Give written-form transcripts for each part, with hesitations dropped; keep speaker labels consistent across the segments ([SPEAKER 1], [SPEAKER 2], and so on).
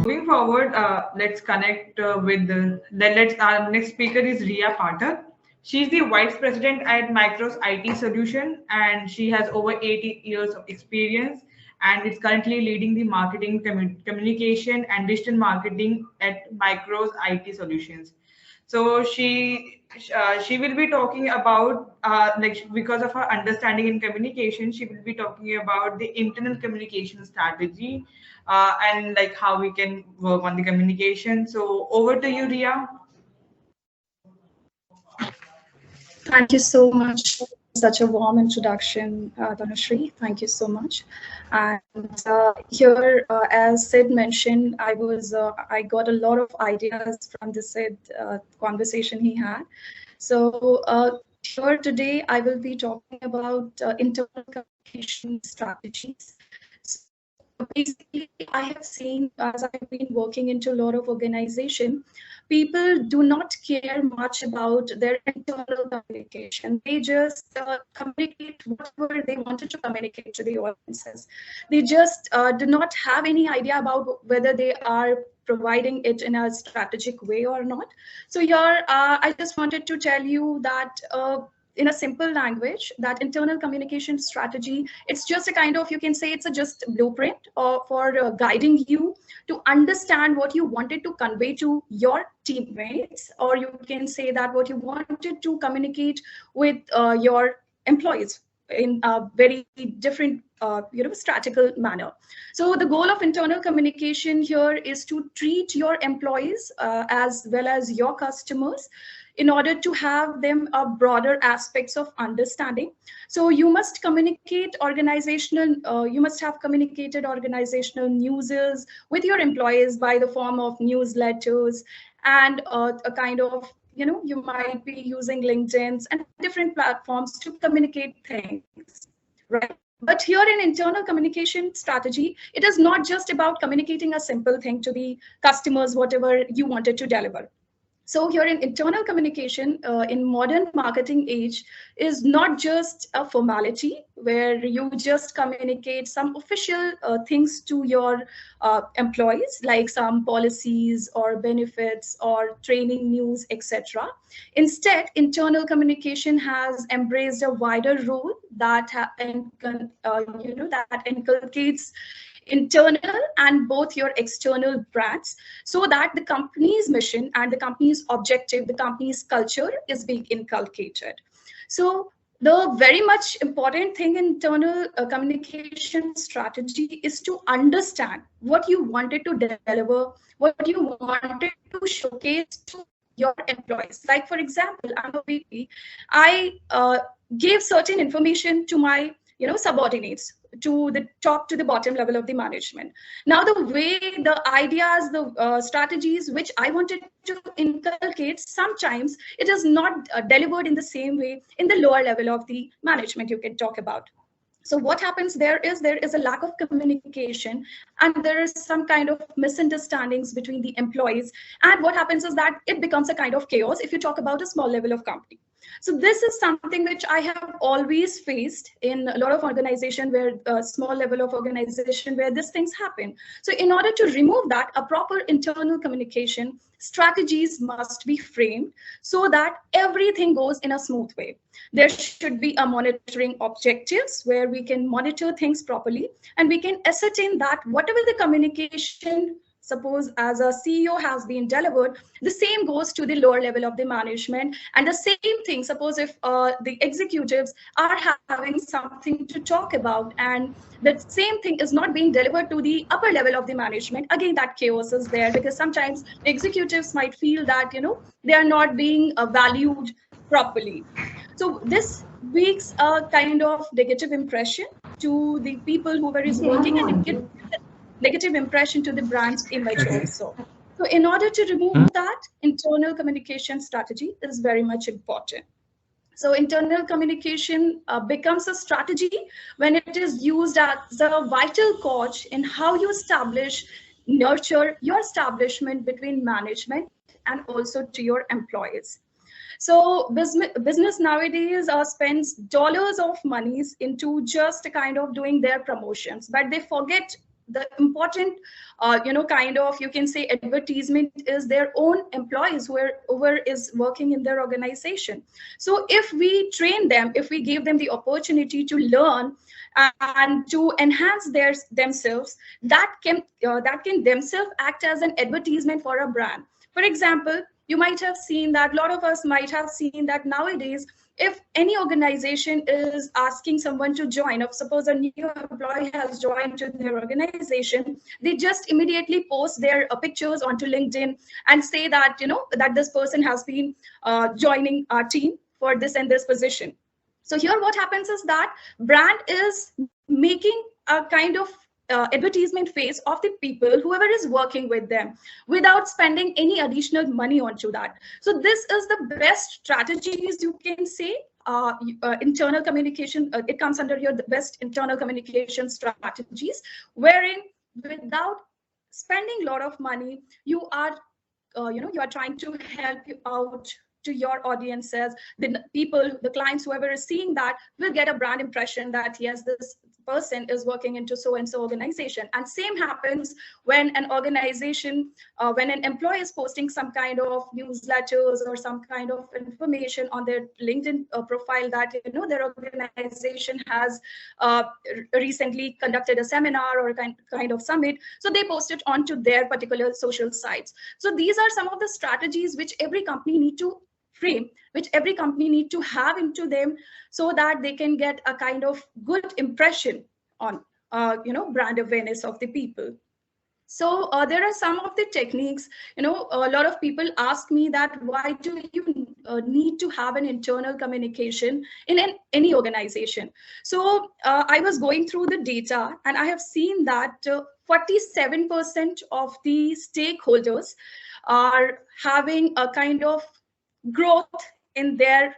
[SPEAKER 1] Moving forward, let's connect with let's our next speaker is Riya Pathak. She's the vice president at Micro's IT solution, and she has over 80 years of experience, and is currently leading the marketing, communication, and digital marketing at Micro's IT solutions. So she will be talking about like because of her understanding in communication, she will be talking about the internal communication strategy and like how we can work on the communication. So over to you, Ria.
[SPEAKER 2] Thank you so much for such a warm introduction, Dhanashri. Thank you so much. And here, as Sid mentioned, I got a lot of ideas from the Sid conversation he had. So here today, I will be talking about internal communication strategies. So basically, I have seen as I've been working into a lot of organization, people do not care much about their internal communication. They just communicate whatever they wanted to communicate to the audiences. They just do not have any idea about whether they are providing it in a strategic way or not. So here, I just wanted to tell you that in a simple language, that internal communication strategy, it's just a kind of, you can say it's a just blueprint for guiding you to understand what you wanted to convey to your teammates, or you can say that what you wanted to communicate with your employees in a very different strategical manner. So the goal of internal communication here is to treat your employees as well as your customers in order to have them a broader aspects of understanding. So you must communicate organizational, you must have communicated organizational newses with your employees by the form of newsletters and a kind of, you might be using LinkedIn's and different platforms to communicate things, right? But here in internal communication strategy, it is not just about communicating a simple thing to the customers, whatever you wanted to deliver. So here in internal communication in modern marketing age is not just a formality where you just communicate some official things to your employees, like some policies or benefits or training news, etc. Instead, internal communication has embraced a wider role that that inculcates internal and both your external brands, so that the company's mission and the company's objective, the company's culture is being inculcated. So the very much important thing in internal communication strategy is to understand what you wanted to deliver, what you wanted to showcase to your employees. Like for example, I'm a VP. I gave certain information to my subordinates, to the top to the bottom level of the management. Now the way, the ideas, the strategies which I wanted to inculcate, sometimes it is not delivered in the same way in the lower level of the management you can talk about. So what happens there is a lack of communication, and there is some kind of misunderstandings between the employees, and what happens is that it becomes a kind of chaos if you talk about a small level of company. So this is something which I have always faced in a lot of organization, where a small level of organization where these things happen. So in order to remove that, a proper internal communication strategies must be framed so that everything goes in a smooth way. There should be a monitoring objectives where we can monitor things properly, and we can ascertain that whatever the communication, suppose as a CEO, has been delivered, the same goes to the lower level of the management. And the same thing, suppose if the executives are having something to talk about and the same thing is not being delivered to the upper level of the management, again that chaos is there, because sometimes the executives might feel that they are not being valued properly. So this makes a kind of negative impression to the people who were working, and it gives negative impression to the brand's image also. So in order to remove that, internal communication strategy is very much important. So internal communication becomes a strategy when it is used as a vital coach in how you nurture your establishment between management and also to your employees. So business nowadays spends dollars of monies into just kind of doing their promotions, but they forget the important, kind of, you can say, advertisement is their own employees whoever is working in their organization. So if we train them, if we give them the opportunity to learn and to enhance themselves, that can themselves act as an advertisement for a brand. For example, you might have seen that, a lot of us might have seen that nowadays, if any organization is asking someone to join, if suppose a new employee has joined to their organization, they just immediately post their pictures onto LinkedIn and say that, that this person has been joining our team for this and this position. So here what happens is that brand is making a kind of advertisement phase of the people whoever is working with them, without spending any additional money onto that. So this is the best strategies, you can say. Internal communication, it comes under your the best internal communication strategies, wherein without spending a lot of money, you are trying to help you out to your audiences. The people, the clients, whoever is seeing that, will get a brand impression that yes, this person is working into so and so organization. And same happens when an organization, when an employee is posting some kind of newsletters or some kind of information on their LinkedIn profile that their organization has recently conducted a seminar or a kind of summit, so they post it onto their particular social sites. So these are some of the strategies which every company need to frame, which every company need to have into them, so that they can get a kind of good impression on brand awareness of the people. So there are some of the techniques. A lot of people ask me that why do you need to have an internal communication in any organization. So I was going through the data, and I have seen that 47% of the stakeholders are having a kind of growth in their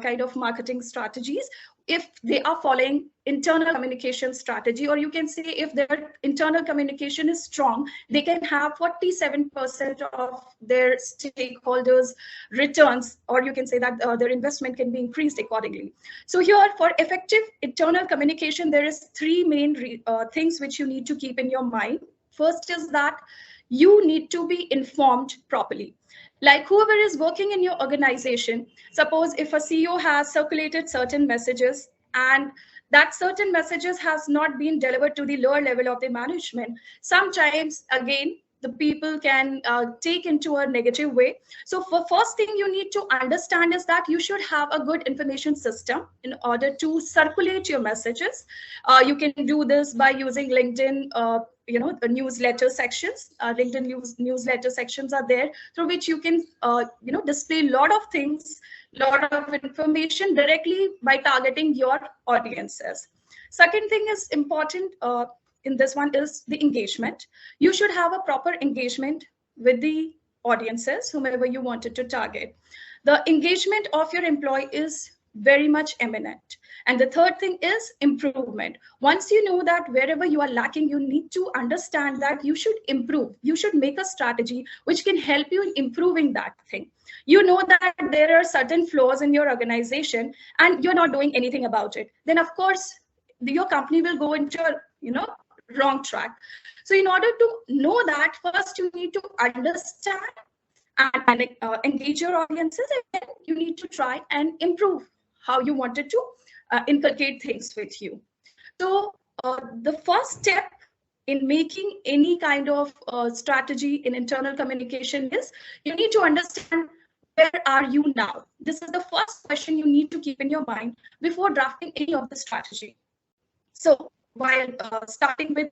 [SPEAKER 2] kind of marketing strategies if they are following internal communication strategy, or you can say if their internal communication is strong, they can have 47% of their stakeholders returns, or you can say that their investment can be increased accordingly. So here, for effective internal communication, there is three main things which you need to keep in your mind. First is that you need to be informed properly. Like whoever is working in your organization, suppose if a CEO has circulated certain messages and that certain messages has not been delivered to the lower level of the management, sometimes again the people can take into a negative way. So for first thing you need to understand is that you should have a good information system in order to circulate your messages. You can do this by using LinkedIn, the newsletter sections. LinkedIn newsletter sections are there, through which you can display a lot of things, lot of information directly by targeting your audiences. Second thing is important in this one is the engagement. You should have a proper engagement with the audiences, whomever you wanted to target. The engagement of your employee is very much eminent. And the third thing is improvement. Once you know that wherever you are lacking, you need to understand that you should improve. You should make a strategy which can help you in improving that thing. You know that there are certain flaws in your organization and you're not doing anything about it. Then of course, your company will go into a wrong track. So in order to know that, first you need to understand and engage your audiences, and then you need to try and improve how you wanted to inculcate things with you. So the first step in making any kind of strategy in internal communication is you need to understand where are you now. This is the first question you need to keep in your mind before drafting any of the strategy. So while starting with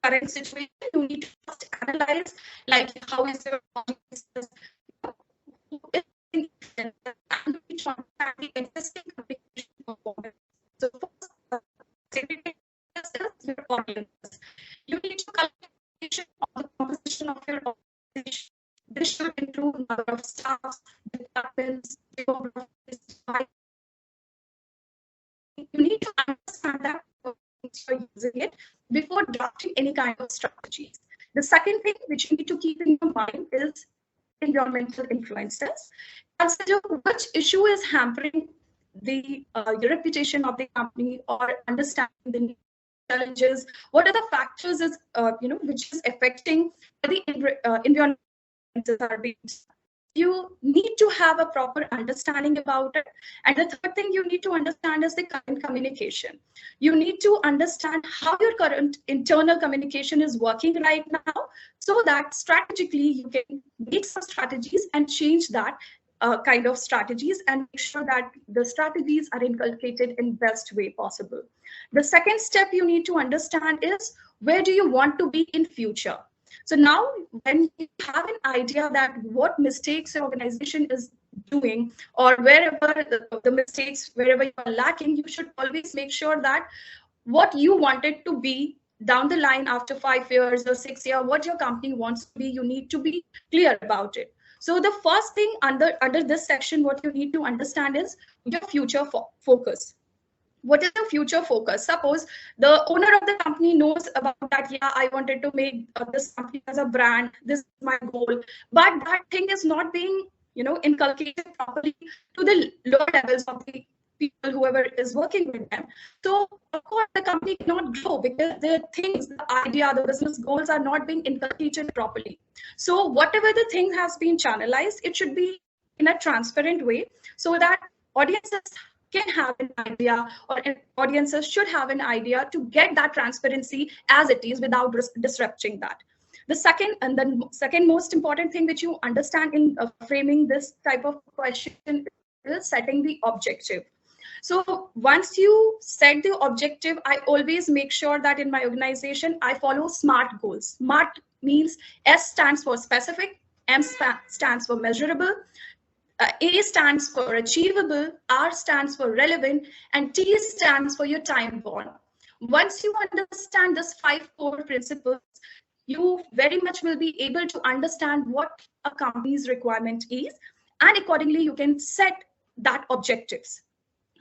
[SPEAKER 2] current situation, you need to first analyze like how is your audience, who is in and which one can be existing communication performance. So first, segregate your audiences. You need to collect information on the composition of your organization. This should include number of staff, departments, geographies. You need to understand that you're using it before drafting any kind of strategies. The second thing which you need to keep in your mind is environmental influences. Consider which issue is hampering the reputation of the company, or understanding the challenges. What are the factors is which is affecting the environmental are being. You need to have a proper understanding about it. And the third thing you need to understand is the current communication. You need to understand how your current internal communication is working right now, so that strategically you can make some strategies and change that kind of strategies, and make sure that the strategies are inculcated in best way possible. The second step you need to understand is, where do you want to be in future? So now, when you have an idea that what mistakes your organization is doing, or wherever the mistakes, wherever you are lacking, you should always make sure that what you wanted to be down the line after 5 years or 6 years, what your company wants to be, you need to be clear about it. So the first thing under this section, what you need to understand is your future focus. What is the future focus? Suppose the owner of the company knows about that, yeah, I wanted to make this company as a brand, this is my goal, but that thing is not being inculcated properly to the lower levels of the people, whoever is working with them. So of course the company cannot grow, because the things, the idea, the business goals are not being inculcated properly. So whatever the thing has been channelized, it should be in a transparent way, so that audiences can have an idea, or audiences should have an idea to get that transparency as it is, without disrupting that. The second most important thing which you understand in framing this type of question is setting the objective. So once you set the objective, I always make sure that in my organization, I follow SMART goals. SMART means S stands for specific, M stands for measurable, A stands for achievable, R stands for relevant, and T stands for your time bound. Once you understand this 5 core principles, you very much will be able to understand what a company's requirement is, and accordingly you can set that objectives.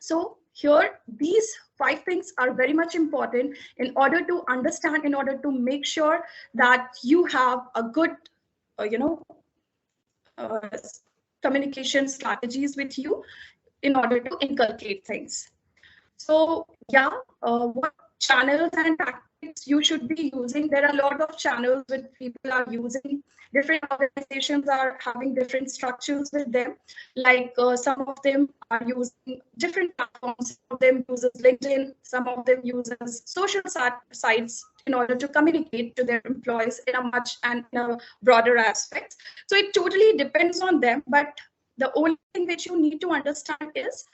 [SPEAKER 2] So here, these 5 things are very much important in order to understand, in order to make sure that you have a good, uh, communication strategies with you in order to inculcate things. So yeah, what channels and tactics you should be using? There are a lot of channels which people are using. Different organizations are having different structures with them. Like some of them are using different platforms. Some of them uses LinkedIn. Some of them uses social sites in order to communicate to their employees in a much and in a broader aspect. So it totally depends on them. But the only thing which you need to understand is,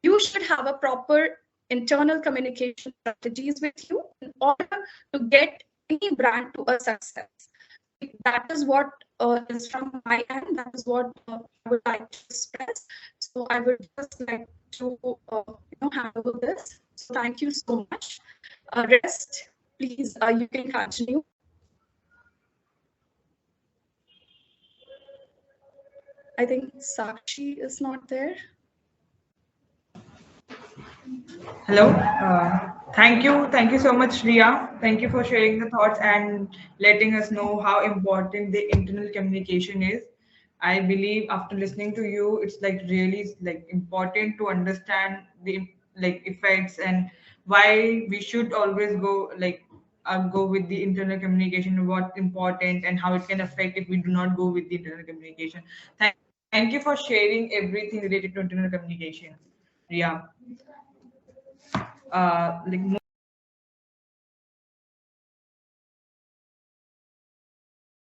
[SPEAKER 2] you should have a proper internal communication strategies with you in order to get any brand to a success. That is what is from my end. That is what I would like to express. So I would just like to hand over this. So thank you so much. Rest, please, you can continue. I think Sakshi is not there.
[SPEAKER 1] Hello. Thank you so much, Riya. Thank you for sharing the thoughts and letting us know how important the internal communication is. I believe after listening to you, it's like really like important to understand the like effects and why we should always go with the internal communication, what's important and how it can affect if we do not go with the internal communication. Thank you for sharing everything related to internal communication, Riya. Like